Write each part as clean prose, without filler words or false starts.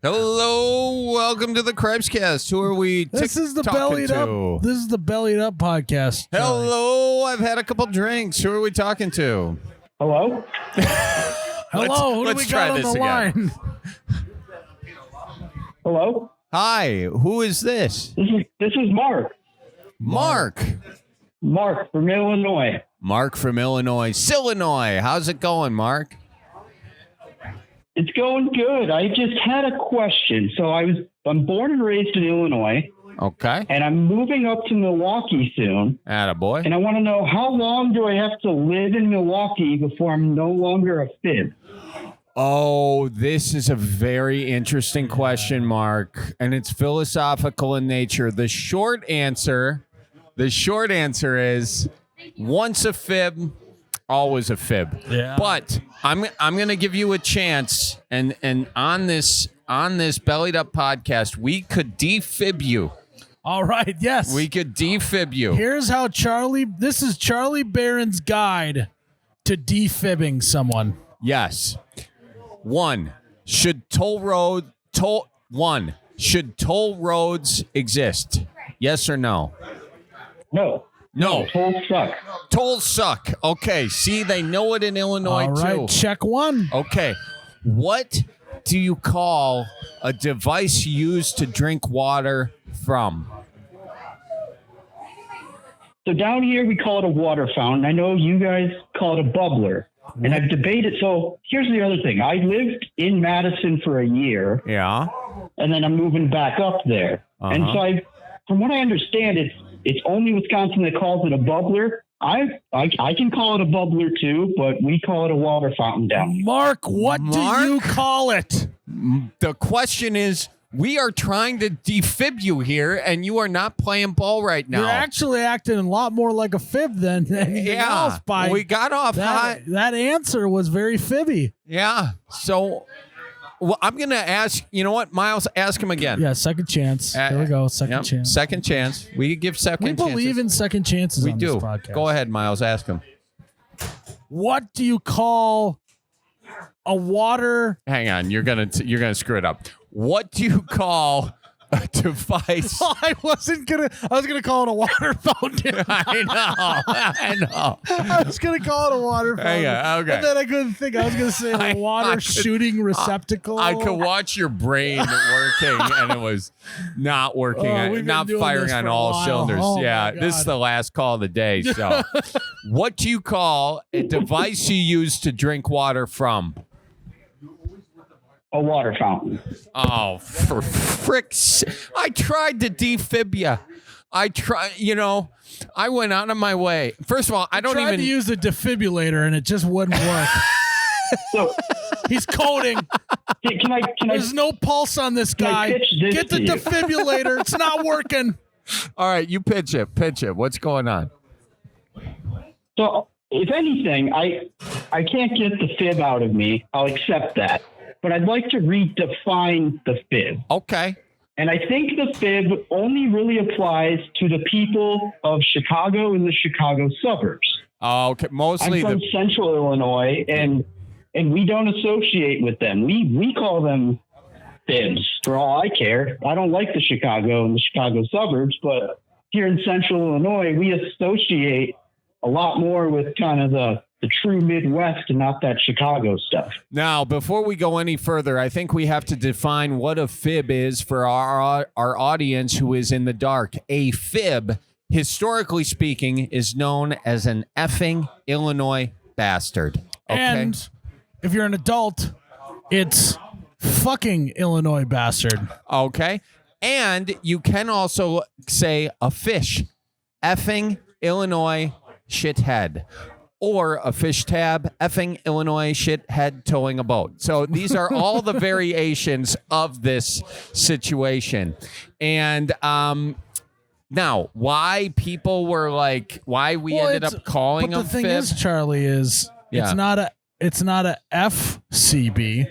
Hello, welcome to the Cripescast. Who are we? This is the Bellied Up. This is the Bellied Up Podcast. Hello, I've had a couple drinks. Who are we talking to? Hello. Hello. Who do we got on the line? Hello. Hi. Who is this? This is Mark. Mark. Mark from Illinois. Mark from Illinois. Illinois. How's it going, Mark? It's going good. I just had a question. So I'm born and raised in Illinois. Okay. And I'm moving up to Milwaukee soon. Attaboy. And I want to know, how long do I have to live in Milwaukee before I'm no longer a F.I.B? Oh, this is a very interesting question, Mark. And it's philosophical in nature. The short answer is once a F.I.B, always a F.I.B. Yeah. But I'm going to give you a chance, and on this Bellied Up podcast, we could de-F.I.B you. All right. Yes. We could de-F.I.B you. Here's how This is Charlie Berens' guide to de-F.I.B-ing someone. Yes. Should toll roads exist? Yes or no? No. No. Tolls suck. Tolls suck. Okay. See, they know it in Illinois, All right. too. Check one. Okay. What do you call a device used to drink water from? So down here, we call it a water fountain. I know you guys call it a bubbler. And I've debated. So here's the other thing. I lived in Madison for a year. Yeah. And then I'm moving back up there. Uh-huh. And so from what I understand, it's only Wisconsin that calls it a bubbler. I can call it a bubbler too, but we call it a water fountain down here. Mark, what do you call it? The question is, we are trying to de-F.I.B you here, and you are not playing ball right now. You're actually acting a lot more like a F.I.B than anything else. We got off high. That answer was very F.I.B-y. Yeah. So, well, I'm going to ask, you know what, Miles, ask him again. Yeah, second chance. There we go. Second chance. Second chance. We give second chances. We believe in second chances we on do. This podcast. Go ahead, Miles. Ask him. What do you call a water? Hang on. You're gonna screw it up. What do you call a device? I was gonna call it a water fountain. I know. I was gonna call it a water fountain. Okay. And then I couldn't think. I was gonna say a water shooting receptacle. I could watch your brain working, and it was not working. Not firing on all cylinders. Oh, yeah, this is the last call of the day. So, what do you call a device you use to drink water from? A water fountain. Oh, for frick's! I tried to de-F.I.B you. I went out of my way. First of all, I tried to use a defibrillator and it just wouldn't work. So he's coding. Can I? There's no pulse on this guy. Get the defibrillator. It's not working. All right, you pitch it. What's going on? So, if anything, I can't get the F.I.B out of me. I'll accept that. But I'd like to redefine the F.I.B. Okay. And I think the F.I.B only really applies to the people of Chicago and the Chicago suburbs. Oh, okay. Mostly I'm from Central Illinois, and we don't associate with them. We call them F.I.Bs for all I care. I don't like the Chicago and the Chicago suburbs, but here in Central Illinois, we associate a lot more with kind of the true Midwest and not that Chicago stuff. Now, before we go any further, I think we have to define what a F.I.B is for our audience who is in the dark. A F.I.B, historically speaking, is known as an effing Illinois bastard. Okay? And if you're an adult, it's fucking Illinois bastard. Okay. And you can also say a fish. Effing Illinois shithead. Or a fish tab, effing Illinois shithead towing a boat. So these are all the variations of this situation. And now, why people were like, why we ended up calling them But the thing F.I.B? is, Charlie, is it's not a FCB.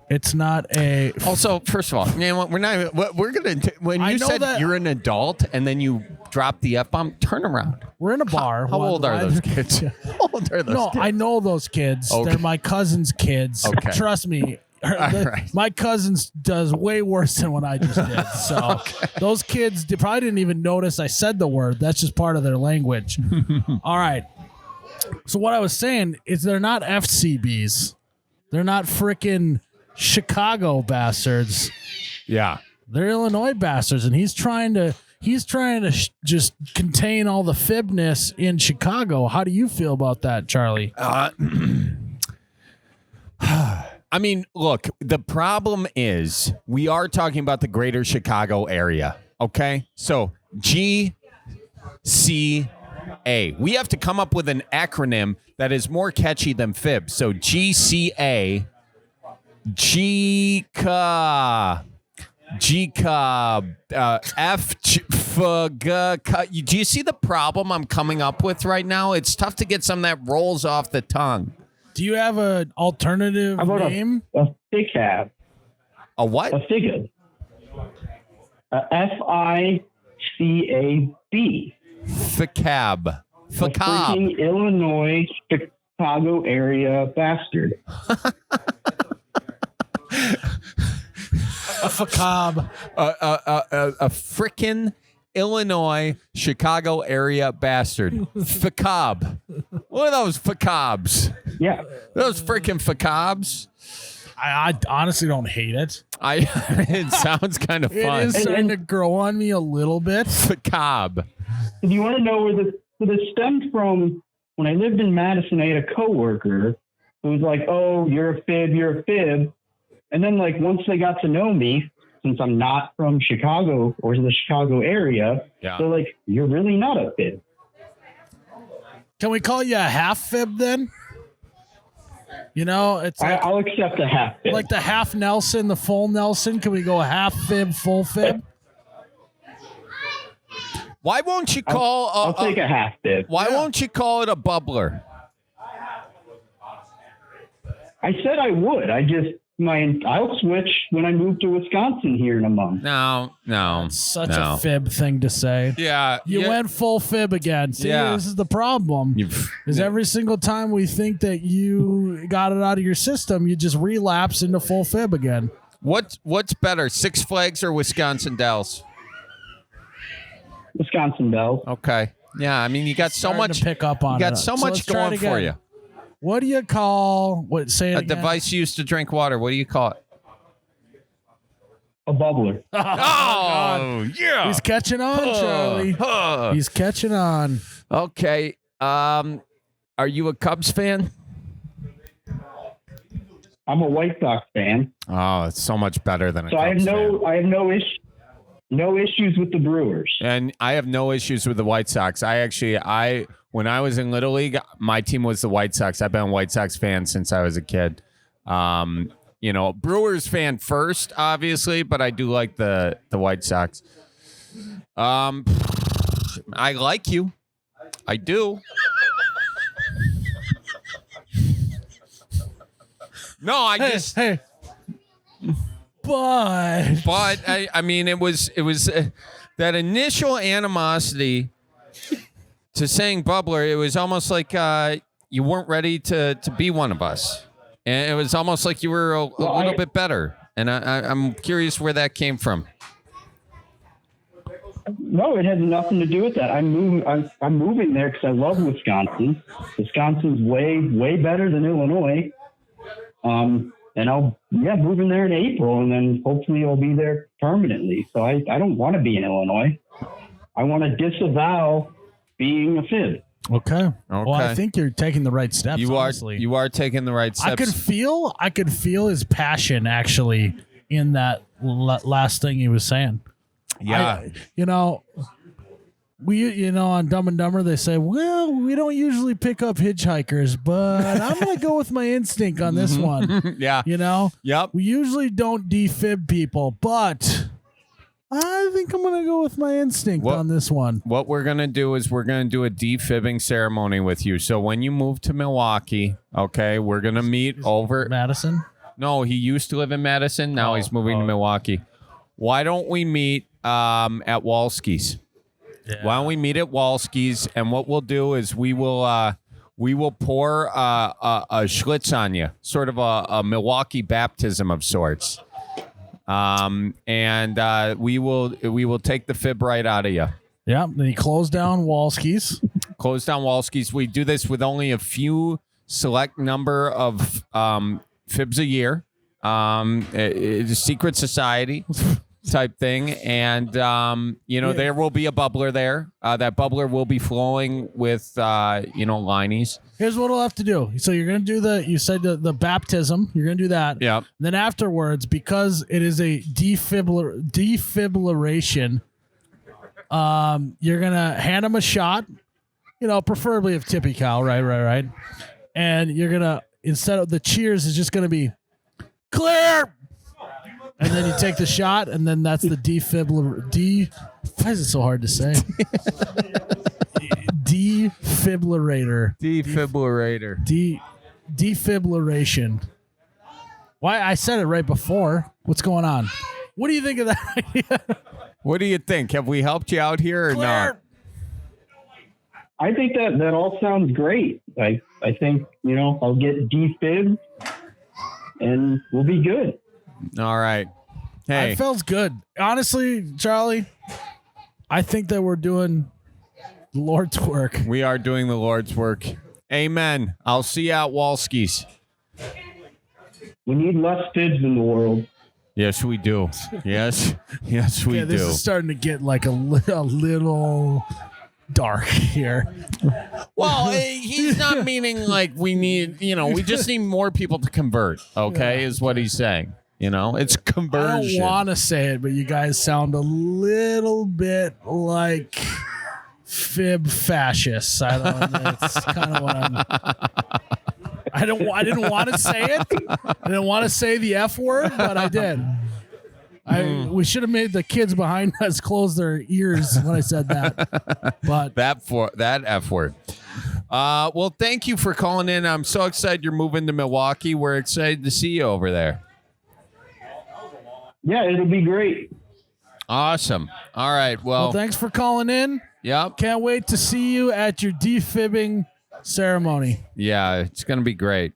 It's not a. Also, first of all, you know what, we're gonna. When you said you're an adult and then you drop the F-bomb, turn around. We're in a bar. How old are those kids? How old are those kids? I know those kids. Okay. They're my cousin's kids. Okay. Trust me. right. My cousins does way worse than what I just did. So those kids probably didn't even notice I said the word. That's just part of their language. All right. So what I was saying is they're not FCBs. They're not frickin' Chicago bastards. Yeah. They're Illinois bastards, and he's trying to just contain all the fibness in Chicago. How do you feel about that, Charlie? I mean, look, the problem is we are talking about the greater Chicago area, okay? So GCA. We have to come up with an acronym that is more catchy than FIB. So GCA, do you see the problem I'm coming up with right now? It's tough to get some that rolls off the tongue. Do you have an alternative How about name? a FICAB? A what? A FICAB. FICAB. FICAB. Frickin Illinois Chicago area bastard. A FICAB. A frickin' Illinois Chicago area bastard. FICAB. What are those FICABs? Yeah. Those frickin' FICABs. I honestly don't hate it. It sounds kind of fun. It is starting to grow on me a little bit. FICAB. If you want to know where this stemmed from, when I lived in Madison, I had a coworker who was like, "Oh, you're a fib, you're a fib." And then, like, once they got to know me, since I'm not from Chicago or the Chicago area, they're like, "You're really not a fib." Can we call you a half fib then? You know, it's like, I'll accept a half fib. like the half Nelson, the full Nelson. Can we go half fib, full fib? Why won't you call? I'll take a half fib. Why won't you call it a bubbler? I said I would. I'll switch when I move to Wisconsin here in a month. No. Such a fib thing to say. Yeah. You went full fib again. See, Yeah. this is the problem. Is every single time we think that you got it out of your system, you just relapse into full fib again. What's better, Six Flags or Wisconsin Dells? Wisconsin Dells. Okay. Yeah, I mean, you got so Starting much. to pick up on You got it. so So much let's try it going for again. you. What do you call say it A again? device used to drink water. What do you call it? A bubbler. Oh, yeah. He's catching on, Charlie. He's catching on. Okay. Are you a Cubs fan? I'm a White Sox fan. Oh, it's so much better than a So Cubs fan. I have no issues with the Brewers. And I have no issues with the White Sox. When I was in Little League, my team was the White Sox. I've been a White Sox fan since I was a kid. Brewers fan first, obviously, but I do like the White Sox. I like you. I do. No, I just. Hey. But I mean, it was that initial animosity to saying bubbler. It was almost like you weren't ready to be one of us, and it was almost like you were a little bit better. And I'm curious where that came from. No, it has nothing to do with that. I'm moving there because I love Wisconsin. Wisconsin's way better than Illinois. And I'll move in there in April, and then hopefully I'll be there permanently. So I don't want to be in Illinois. I want to disavow being a fib. Okay. Well, I think you're taking the right steps. You honestly. are taking the right steps. I could feel his passion actually in that last thing he was saying. Yeah. On Dumb and Dumber, they say, well, we don't usually pick up hitchhikers, but I'm going to go with my instinct on this one. Yeah. Yep. We usually don't defib people, but I think I'm going to go with my instinct on this one. What we're going to do is we're going to do a defibbing ceremony with you. So when you move to Milwaukee, okay, we're going to meet over Madison? No, he used to live in Madison. Now he's moving to Milwaukee. Why don't we meet at Walski's? Yeah. Why don't we meet at Walski's? And what we'll do is we'll we will pour a Schlitz on you, sort of a Milwaukee baptism of sorts. And we will take the fib right out of you. Yeah. Then you close down Walski's. Close down Walski's. We do this with only a few select number of fibs a year. It's a secret society type thing. And, there will be a bubbler there. That bubbler will be flowing with, Liney's. Here's what we'll have to do. So you're going to do you said the baptism. You're going to do that. Yeah. Then afterwards, because it is a defibrillation, you're going to hand them a shot, preferably of Tippy Cow. Right. And you're going to, instead of the cheers, is just going to be clear. And then you take the shot, and then that's the why is it so hard to say? Defibrillator. Defibrillation. Why? I said it right before. What's going on? What do you think of that idea? What do you think? Have we helped you out here or not? I think that all sounds great. I think, I'll get defib and we'll be good. All right. Hey. It feels good. Honestly, Charlie, I think that we're doing the Lord's work. We are doing the Lord's work. Amen. I'll see you at Walski's. We need less fibs in the world. Yes, we do. Yes, we do. This is starting to get like a little dark here. Well, he's not meaning like we need, we just need more people to convert, okay, is what he's saying. It's conversion. I don't want to say it, but you guys sound a little bit like fib fascists. I don't know. It's kind of what I didn't want to say it. I didn't want to say the F word, but I did. We should have made the kids behind us close their ears when I said that. But that F word. Well, thank you for calling in. I'm so excited you're moving to Milwaukee. We're excited to see you over there. Yeah, it'll be great. Awesome. All right. Well, thanks for calling in. Yep. Can't wait to see you at your defibbing ceremony. Yeah, it's going to be great.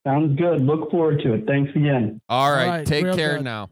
Sounds good. Look forward to it. Thanks again. All right. Take care good. now.